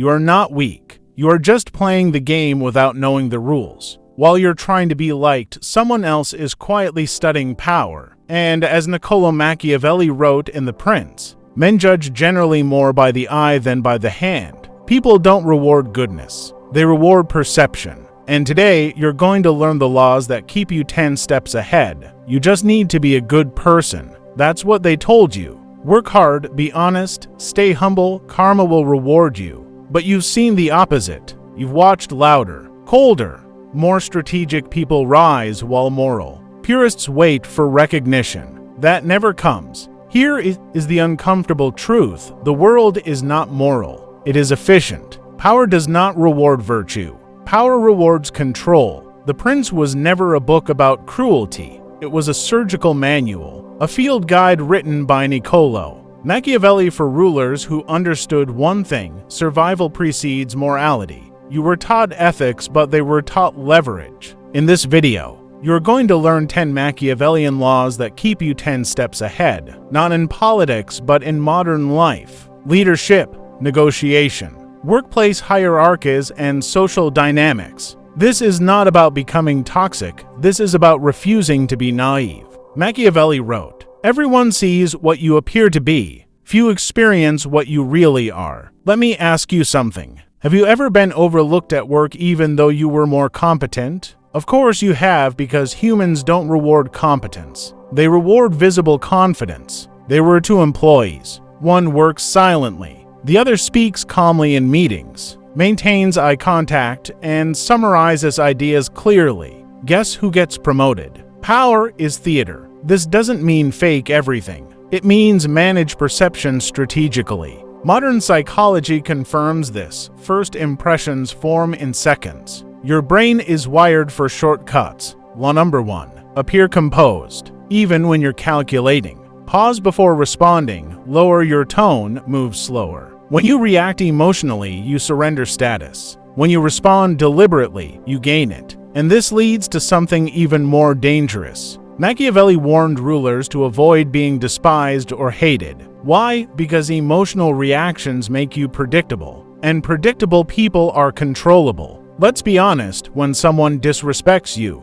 You are not weak. You are just playing the game without knowing the rules. While you're trying to be liked, someone else is quietly studying power. And as Niccolò Machiavelli wrote in The Prince, men judge generally more by the eye than by the hand. People don't reward goodness. They reward perception. And today, you're going to learn the laws that keep you 10 steps ahead. You just need to be a good person. That's what they told you. Work hard, be honest, stay humble, karma will reward you. But you've seen the opposite. You've watched louder, colder, more strategic people rise while moral purists wait for recognition. That never comes. Here is the uncomfortable truth. The world is not moral. It is efficient. Power does not reward virtue. Power rewards control. The Prince was never a book about cruelty. It was a surgical manual, a field guide written by Niccolò Machiavelli for rulers who understood one thing: survival precedes morality. You were taught ethics, but they were taught leverage. In this video, you're going to learn 10 Machiavellian laws that keep you 10 steps ahead, not in politics, but in modern life, leadership, negotiation, workplace hierarchies, and social dynamics. This is not about becoming toxic. This is about refusing to be naive. Machiavelli wrote, "Everyone sees what you appear to be. Few experience what you really are." Let me ask you something. Have you ever been overlooked at work even though you were more competent? Of course you have, because humans don't reward competence. They reward visible confidence. There were 2 employees. One works silently. The other speaks calmly in meetings, maintains eye contact, and summarizes ideas clearly. Guess who gets promoted? Power is theater. This doesn't mean fake everything. It means manage perception strategically. Modern psychology confirms this. First impressions form in seconds. Your brain is wired for shortcuts. Law number 1. Appear composed, even when you're calculating. Pause before responding, lower your tone, move slower. When you react emotionally, you surrender status. When you respond deliberately, you gain it. And this leads to something even more dangerous. Machiavelli warned rulers to avoid being despised or hated. Why? Because emotional reactions make you predictable, and predictable people are controllable. Let's be honest, when someone disrespects you,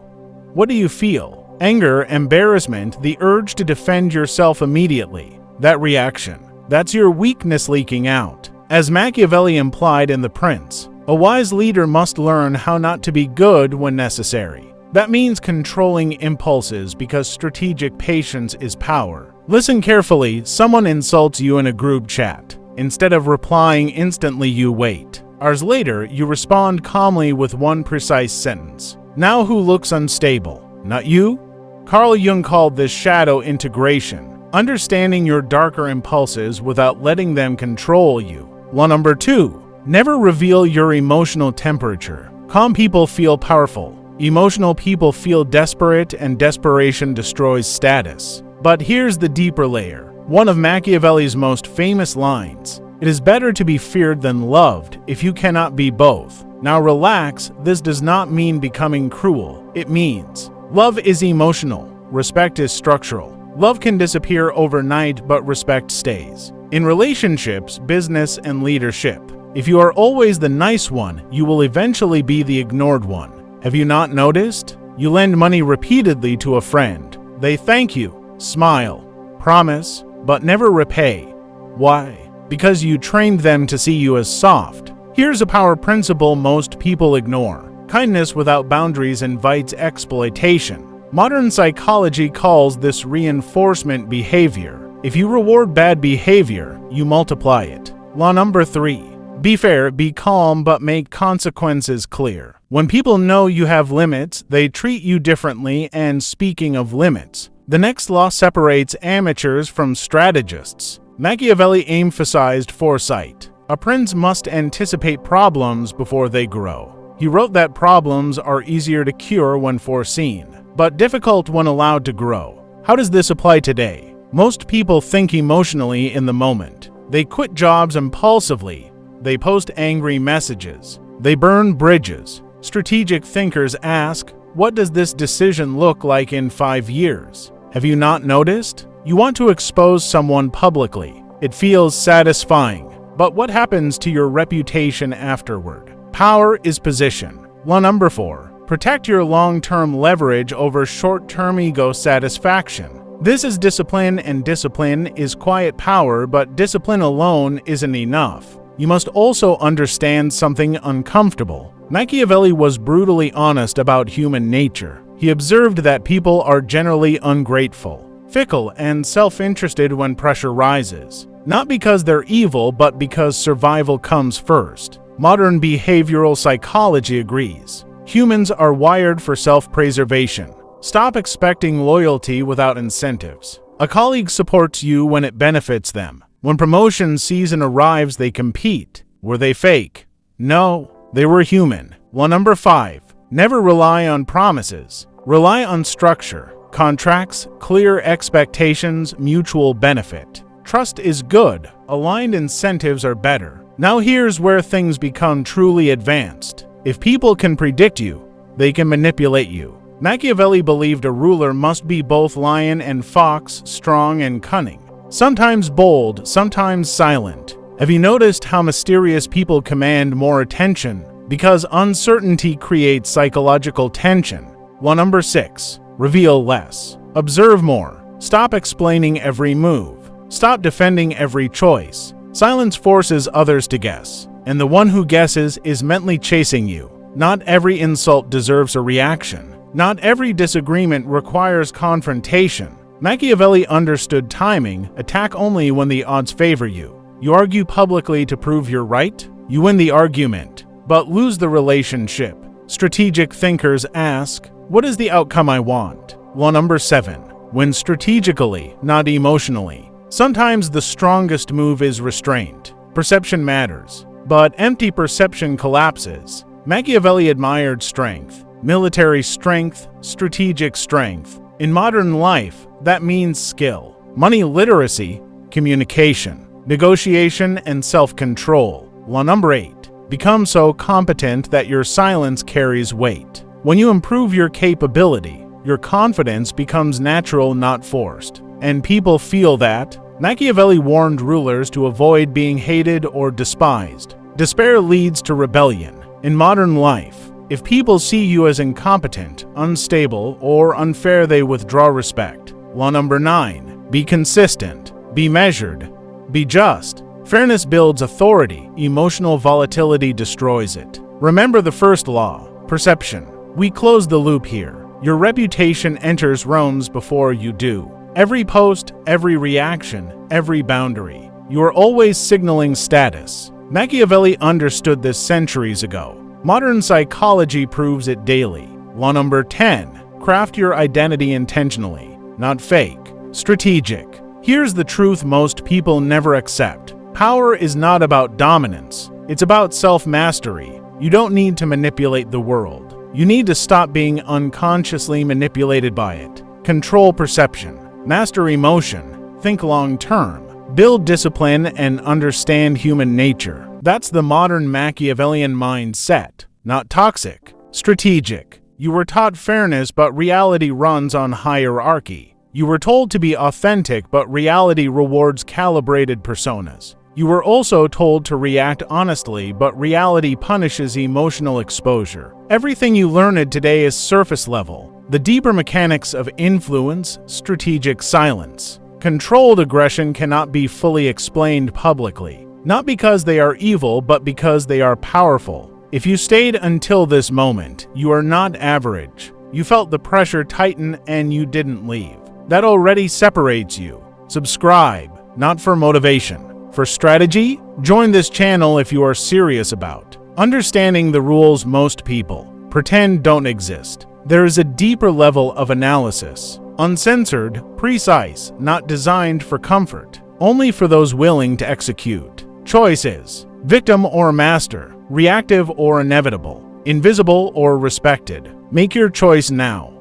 what do you feel? Anger, embarrassment, the urge to defend yourself immediately. That reaction, that's your weakness leaking out. As Machiavelli implied in The Prince, a wise leader must learn how not to be good when necessary. That means controlling impulses, because strategic patience is power. Listen carefully. Someone insults you in a group chat. Instead of replying instantly, you wait. Hours later, you respond calmly with one precise sentence. Now who looks unstable? Not you? Carl Jung called this shadow integration, understanding your darker impulses without letting them control you. Law number 2. Never reveal your emotional temperature. Calm people feel powerful. Emotional people feel desperate, and desperation destroys status. But here's the deeper layer. One of Machiavelli's most famous lines: "It is better to be feared than loved if you cannot be both." Now relax, this does not mean becoming cruel. It means love is emotional, respect is structural. Love can disappear overnight, but respect stays. In relationships, business, and leadership, if you are always the nice one, you will eventually be the ignored one. Have you not noticed? You lend money repeatedly to a friend. They thank you, smile, promise, but never repay. Why? Because you trained them to see you as soft. Here's a power principle most people ignore. Kindness without boundaries invites exploitation. Modern psychology calls this reinforcement behavior. If you reward bad behavior, you multiply it. Law number 3. Be fair, be calm, but make consequences clear. When people know you have limits, they treat you differently. And speaking of limits, the next law separates amateurs from strategists. Machiavelli emphasized foresight. A prince must anticipate problems before they grow. He wrote that problems are easier to cure when foreseen, but difficult when allowed to grow. How does this apply today? Most people think emotionally in the moment. They quit jobs impulsively. They post angry messages. They burn bridges. Strategic thinkers ask, what does this decision look like in 5 years? Have you not noticed? You want to expose someone publicly. It feels satisfying. but what happens to your reputation afterward? Power is position. Law number 4. Protect your long-term leverage over short-term ego satisfaction. This is discipline, and discipline is quiet power, but discipline alone isn't enough. You must also understand something uncomfortable. Machiavelli was brutally honest about human nature. He observed that people are generally ungrateful, fickle, and self-interested when pressure rises. Not because they're evil, but because survival comes first. Modern behavioral psychology agrees. Humans are wired for self-preservation. Stop expecting loyalty without incentives. A colleague supports you when it benefits them. When promotion season arrives, they compete. Were they fake? No, they were human. Law number 5. Never rely on promises. Rely on structure, contracts, clear expectations, mutual benefit. Trust is good. Aligned incentives are better. Now here's where things become truly advanced. If people can predict you, they can manipulate you. Machiavelli believed a ruler must be both lion and fox, strong and cunning. Sometimes bold, sometimes silent. Have you noticed how mysterious people command more attention? Because uncertainty creates psychological tension. Law number 6. Reveal less. Observe more. Stop explaining every move. Stop defending every choice. Silence forces others to guess, and the one who guesses is mentally chasing you. Not every insult deserves a reaction. Not every disagreement requires confrontation. Machiavelli understood timing. Attack only when the odds favor you. You argue publicly to prove you're right, you win the argument, but lose the relationship. Strategic thinkers ask, what is the outcome I want? Law number 7. Win strategically, not emotionally. Sometimes the strongest move is restraint. Perception matters, but empty perception collapses. Machiavelli admired strength, military strength, strategic strength. In modern life, that means skill, money literacy, communication, negotiation, and self-control. Law number 8. Become so competent that your silence carries weight. When you improve your capability, your confidence becomes natural, not forced. And people feel that. Machiavelli warned rulers to avoid being hated or despised. Despair leads to rebellion. In modern life, if people see you as incompetent, unstable, or unfair, they withdraw respect. Law number 9. Be consistent. Be measured. Be just. Fairness builds authority. Emotional volatility destroys it. Remember the first law, perception. We close the loop here. Your reputation enters realms before you do. Every post, every reaction, every boundary. You are always signaling status. Machiavelli understood this centuries ago. Modern psychology proves it daily. Law number 10. Craft your identity intentionally, not fake. Strategic. Here's the truth most people never accept. Power is not about dominance. It's about self-mastery. You don't need to manipulate the world. You need to stop being unconsciously manipulated by it. Control perception. Master emotion. Think long-term. Build discipline and understand human nature. That's the modern Machiavellian mindset. Not toxic. Strategic. You were taught fairness, but reality runs on hierarchy. You were told to be authentic, but reality rewards calibrated personas. You were also told to react honestly, but reality punishes emotional exposure. Everything you learned today is surface level. The deeper mechanics of influence, strategic silence. Controlled aggression cannot be fully explained publicly. Not because they are evil, but because they are powerful. If you stayed until this moment, you are not average. You felt the pressure tighten and you didn't leave. That already separates you. Subscribe, not for motivation. For strategy, join this channel if you are serious about understanding the rules most people pretend don't exist. There is a deeper level of analysis. Uncensored, precise, not designed for comfort. Only for those willing to execute. Choices: victim or master, reactive or inevitable, invisible or respected. Make your choice now.